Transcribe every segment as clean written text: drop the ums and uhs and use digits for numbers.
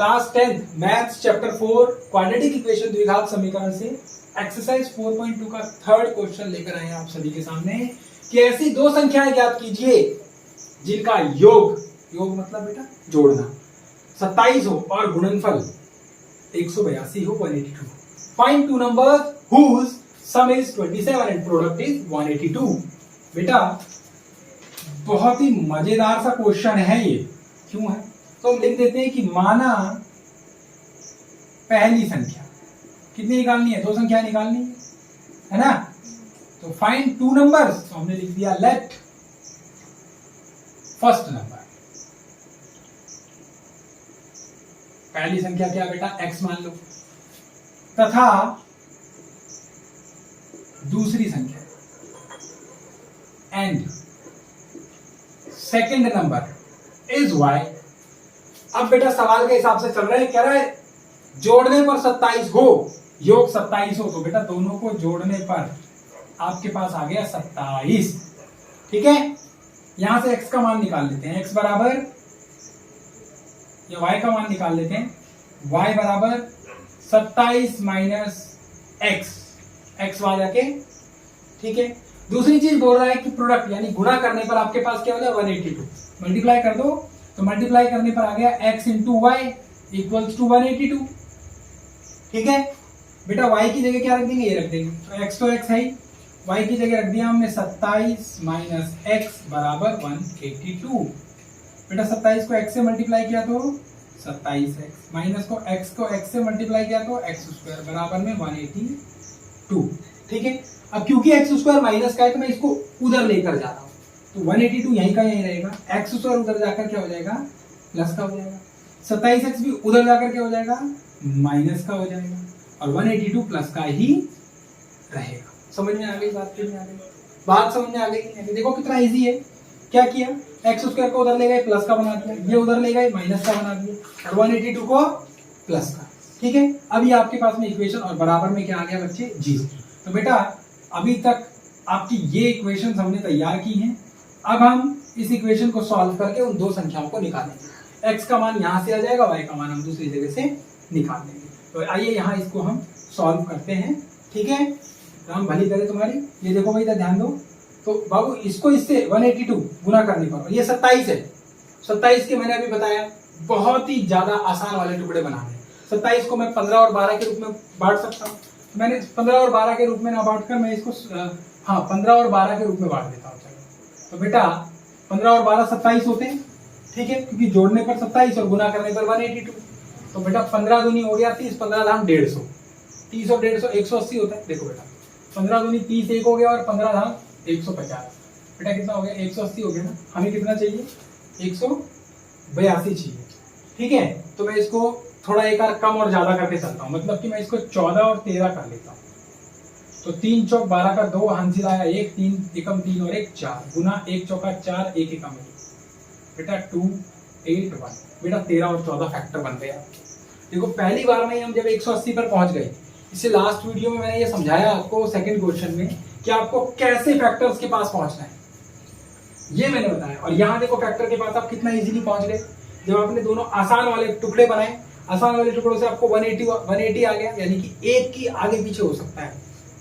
Class 10 maths chapter 4 quadratic equation द्विघात समीकरण से एक्सरसाइज 4.2 का थर्ड क्वेश्चन लेकर आए हैं आप सभी के सामने कि ऐसी दो संख्याएं ज्ञात कीजिए जिनका योग मतलब बेटा जोड़ना 27 हो और गुणनफल 182 हो 182. Find two numbers whose sum is 27 and product is 182. बेटा बहुत ही मजेदार सा क्वेश्चन है ये. क्यों है? तो हम लिख देते हैं कि माना पहली संख्या कितनी निकालनी है, दो संख्या निकालनी है ना. तो फाइंड टू नंबर्स, तो हमने लिख दिया लेट फर्स्ट नंबर. पहली संख्या क्या बेटा x मान लो, तथा दूसरी संख्या and second number is y. अब बेटा सवाल के हिसाब से चल रहा है, कह रहा है जोड़ने पर 27 हो, योग 27 हो, तो बेटा दोनों को जोड़ने पर आपके पास आ गया 27. ठीक है, यहां से x का मान निकाल लेते हैं. x बराबर या y का मान निकाल लेते हैं. y बराबर 27 माइनस x आ जाके. ठीक है, दूसरी चीज बोल रहा है कि प्रोडक्ट यानी गुणा करने पर आपके पास क्या हो जाए 182. मल्टीप्लाई कर दो, तो मल्टीप्लाई करने पर आ गया x into Y equals to 182. ठीक है बेटा, y की जगह क्या रख देंगे, ये रख देंगे. तो x तो x है ही, y की जगह रख दिया हमने 27 माइनस x बराबर 182. बेटा 27 को x से मल्टीप्लाई किया तो 27x माइनस को x से मल्टीप्लाई किया तो x स्क्वायर बराबर में 182. ठीक है, अब क्योंकि x स्क्वायर माइनस का है तो मैं इसको उधर लेकर जा रहा हूं, तो 182 यहीं का यहीं रहेगा. x स्क्वायर उधर जाकर क्या हो जाएगा, प्लस का हो जाएगा. 27x भी उधर जाकर क्या हो जाएगा, माइनस का हो जाएगा. और 182 प्लस का ही रहेगा. समझ में आ गई बात? में आ गई बात, समझ में आ गई. देखो कितना इजी है. क्या किया, x स्क्वायर को उधर ले गए, प्लस का बना दिया. ये उधर ले गए, माइनस का बना दिया. और 182 को प्लस का. ठीक है, अभी आपके पास में इक्वेशन और बराबर में क्या आ गया बच्चे, 0. तो बेटा अभी तक आपकी ये इक्वेशन हमने तैयार की हैं. अब हम इस इक्वेशन को सॉल्व करके उन दो संख्याओं को निकालेंगे. x का मान यहां से आ जाएगा, y का मान हम दूसरी जगह से निकाल लेंगे. तो आइए यहां इसको हम सॉल्व करते हैं. ठीक है, राम भली करे तुम्हारी. ये देखो भाई, ध्यान दो. तो बाबू इसको इससे 182 गुना करने पर, ये 27 है. 27 के मैंने अभी बताया बहुत ही ज्यादा आसान वाले टुकड़े बनाने. 27 को मैं 15 और 12 के रूप में बांट सकता हूँ. मैंने 15 और 12 के रूप में ना बांट कर मैं इसको 15 और 12 के रूप में बांट देता हूँ. तो बेटा 15 और 12 27 होते हैं. ठीक है, क्योंकि जोड़ने पर 27 और गुना करने पर 182. तो बेटा 15 दूनी हो गया 30, 15 धाम 150, 30 और 150 180 होता है. देखो बेटा 15 दूनी 30 एक हो गया और 15 धाम 150. बेटा कितना हो गया, 180 हो गया ना. हमें कितना चाहिए, 182 चाहिए. ठीक है, तो मैं इसको थोड़ा एक बार कम और ज्यादा करके चलता हूँ. मतलब कि मैं इसको 14 और 13 कर लेता हूँ. तो 3 चौक 12 का 2, हांसिल आया 1, 3 एकम 3 और 1 4, गुना 1 चौका 4, 1 एकम 1. बेटा 2 8 1. बेटा 13 और 14 फैक्टर बन गया. देखो पहली बार में हम जब 180 पर पहुंच गए, इससे लास्ट वीडियो में मैंने ये समझाया आपको सेकंड क्वेश्चन में कि आपको कैसे फैक्टर्स के पास पहुंचना है, ये मैंने बताया. और यहाँ देखो फैक्टर के पास आप कितना इजीली पहुंच गए जब आपने दोनों आसान वाले टुकड़े बनाए. आसान वाले टुकड़ों से आपको 180 आ गया, यानी कि एक की आगे पीछे हो सकता है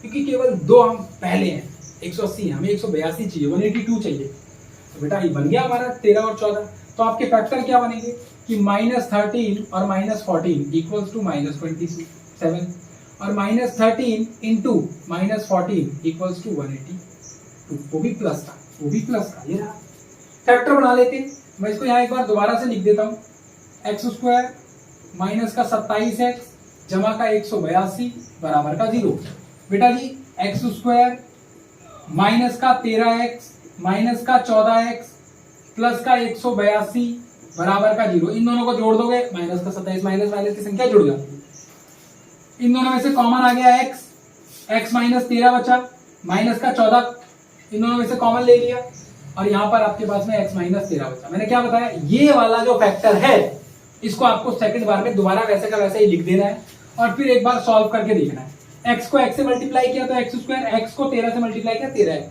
क्योंकि केवल दो हम पहले हैं. 180 है, हमें 182 चाहिए, 182 चाहिए. तो बेटा ये बन गया हमारा 13 और 14. तो आपके फैक्टर क्या बनेंगे कि -13 और -14 इक्वल्स टू -27 और -13 इंटू -14 इक्वल्स टू 182. वो भी प्लस का. ये रहा फैक्टर बना लेते हैं. मैं इसको यहाँ एक बार दोबारा से लिख देता हूँ. एक्स स्क्वायर माइनस का 27x जमा का 182 बराबर का 0. बेटा जी एक्स स्क्वायर माइनस का 13x माइनस का 14x प्लस का 182 बराबर का 0. इन दोनों को जोड़ दोगे, माइनस का 27 माइनस माइनस की संख्या जुड़ जाती है. इन दोनों में से कॉमन आ गया x माइनस 13 बचा, माइनस का 14 इन दोनों में से कॉमन ले लिया और यहाँ पर आपके पास में x माइनस 13 बचा. मैंने क्या बताया, ये वाला जो फैक्टर है इसको आपको सेकंड बार में दोबारा वैसे का वैसे ही लिख देना है और फिर एक बार सॉल्व करके देखना है. x को x से मल्टीप्लाई किया तो x स्क्वायर, x को 13 से मल्टीप्लाई किया 13 है.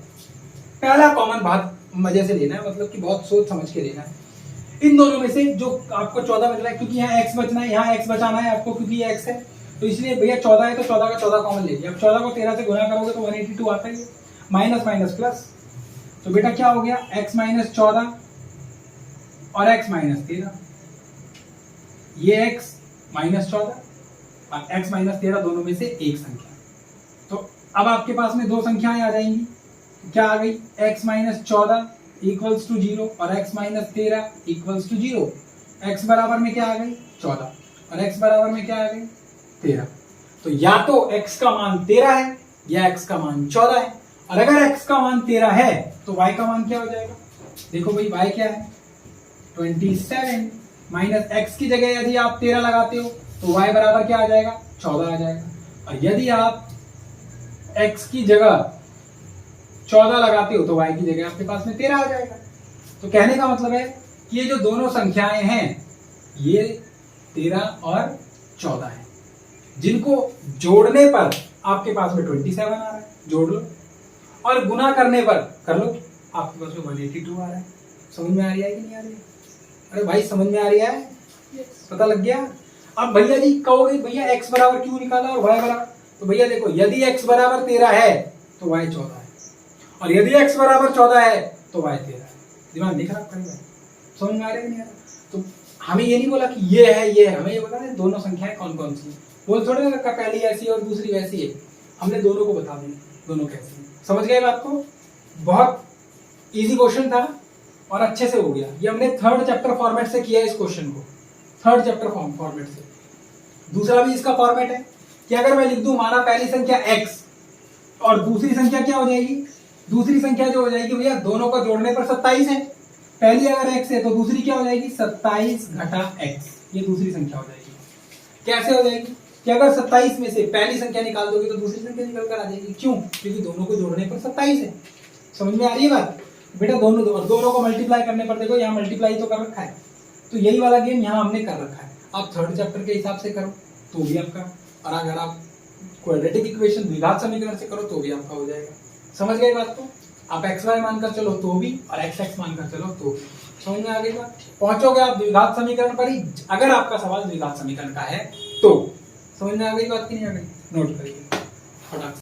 पहला कॉमन बात मजे से लेना है, मतलब कि बहुत सोच समझ के लेना है. इन दोनों में से जो आपको 14 बच रहा है, क्योंकि यहाँ x बचना है, यहाँ x बचाना है आपको, क्योंकि ये x है, तो इसलिए भैया 14 है तो 14 का 14 कॉमन ले लिया। अब 14 को 13 से गुना करोगे तो 182 आता ही है, माइनस माइनस प्लस, तो बेटा क्या हो गया x माइनस 14 और x माइनस 13, ये x माइनस 14 और x माइनस 13 दोनों में से एक संख्या। तो अब आपके पास में दो संख्याएं आ जाएंगी, क्या आ गई, x माइनस 14 इक्वल्स टू 0 और x minus 13 equals to 0। x बराबर में क्या आ गई 14 और x बराबर में क्या आ गई 13। तो या तो x का मान 13 है या x का मान 14 है, और अगर x का मान 13 है तो y का मान क्या हो जाएगा, देखो भाई y क्या है 27 माइनस x की जगह यदि आप 13 लगाते हो तो y बराबर क्या आ जाएगा 14 आ जाएगा, और यदि आप x की जगह 14 लगाते हो तो y की जगह आपके पास में 13 आ जाएगा। तो कहने का मतलब है कि ये जो दोनों संख्याएं हैं ये 13 और 14 है, जिनको जोड़ने पर आपके पास में 27 आ रहा है, जोड़ लो, और गुना करने पर कर लो, आपके पास में 182 आ रहा है। समझ में आ रही है कि नहीं आ रही है? अरे भाई समझ में आ रही है, पता लग गया। अब भैया जी कहोगे भैया x बराबर क्यों निकाला और y बराबर, तो भैया देखो यदि x बराबर 13 है तो y 14 है, और यदि x बराबर 14 है तो y 13 है। दिमाग नहीं खराब करेगा, समझ में आ रहा है नहीं आ रहा? तो हमें ये नहीं बोला कि ये है, हमें ये बता दें दोनों संख्याएं कौन कौन सी है। बोल थोड़े ना रखा पहली ऐसी और दूसरी वैसी है, हमने दोनों को बता दिया दोनों कैसी है। समझ गए बात को? बहुत इजी क्वेश्चन था और अच्छे से हो गया। ये हमने थर्ड चैप्टर फॉर्मेट से किया इस क्वेश्चन को, थर्ड चैप्टर फॉर्मेट से। दूसरा भी इसका फॉर्मेट है कि अगर मैं लिख दूं माना पहली संख्या x और दूसरी संख्या क्या हो जाएगी, दूसरी संख्या जो हो जाएगी भैया दोनों को जोड़ने पर 27 है, पहली अगर x है तो दूसरी क्या हो जाएगी 27 घटा x, ये दूसरी संख्या हो जाएगी। कैसे हो जाएगी कि अगर 27 में से पहली संख्या निकाल दोगे तो दूसरी संख्या निकल कर आ जाएगी, क्यों, क्योंकि दोनों को जोड़ने पर 27 है। समझ में आ रही है बात बेटा? दोनों को मल्टीप्लाई करने पर देखो यहाँ मल्टीप्लाई तो कर रखा है, तो यही वाला गेम यहाँ हमने कर रखा है। आप थर्ड चैप्टर के हिसाब से करो तो भी आपका, और अगर आप क्वाड्रेटिक इक्वेशन द्विघात समीकरण से करो तो भी आपका हो जाएगा। समझ गए बात को? आप एक्स वाई मानकर चलो तो भी, और एक्स एक्स मानकर चलो तो भी। समझ में आ गई बात? पहुंचोगे आप द्विघात समीकरण पर ही, अगर आपका सवाल द्विघात समीकरण का है तो। समझ में आ गई बात की नहीं आ गई? नोट करिए फटाक से।